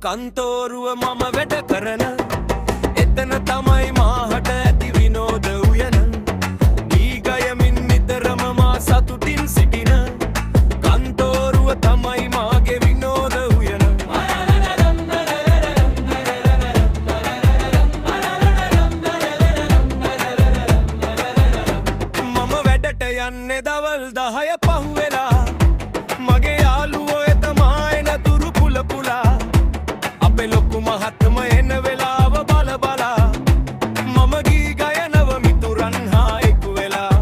කන්තෝරුව මම වැඩ කරන එතන තමයි මාහට ඇති විනෝද උයන දී ගයමින් නිතරම මා සතුටින් සිටින කන්තෝරුව තමයි මාගේ විනෝද උයන මම වැඩට යන්නේ දවල් 10 පහුවෙලා මගේ යාළුවෝ එතමා එන තුරු පුල පුලා අපේ ලොකු මහත්ම එන වෙලාව බල බලා මම ගී ගයනව මිතුරන් හා එක්ු වෙලා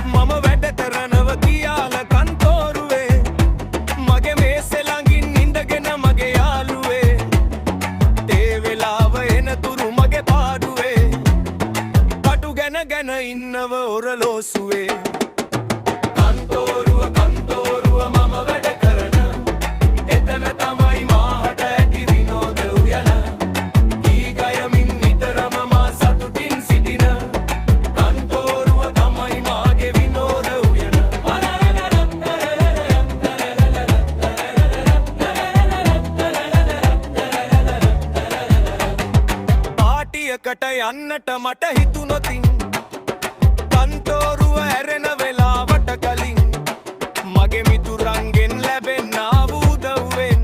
මම වැඩ කරනව කියාල කන්තෝරුවේ මගේ මේසෙ ළඟින් ඉඳගෙන මගේ යාළුවේ තේ වෙලාව එන තුරු මගේ පාඩුවේ කටු ගැන ගැන ඉන්නව ඔරලෝසුවේ කට යන්නට මට හිතුනොතින් කන්තෝරුව ඇරෙන වෙලාවට කලින් මගේ මිතුරන්ගෙන් ලැබෙන්න උදව්වෙන්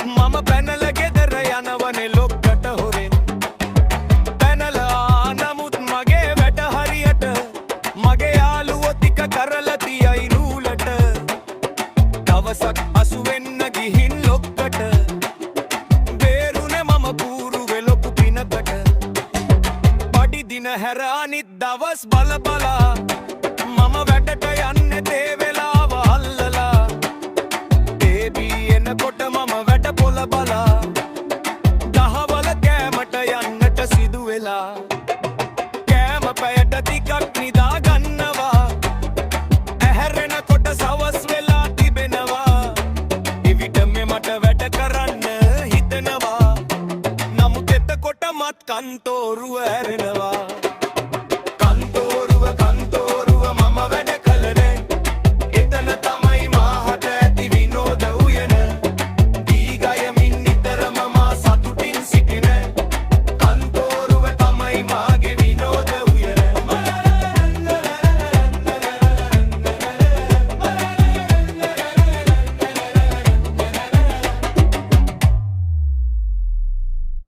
මම පැනල ගෙදර යනවනේ ලොක්කට හොරෙන් පැනලා නමුත් මගේ වැඩ හරියට මගේ යාළුවෝ ටික කරලා තියයි නූලට දවසක් අසු වෙන්න ගිහින් ලොක්කට බේරුනේ මම කූරුවේ ලොකු පිනකට දින හැර අනිත් දවස් බල බල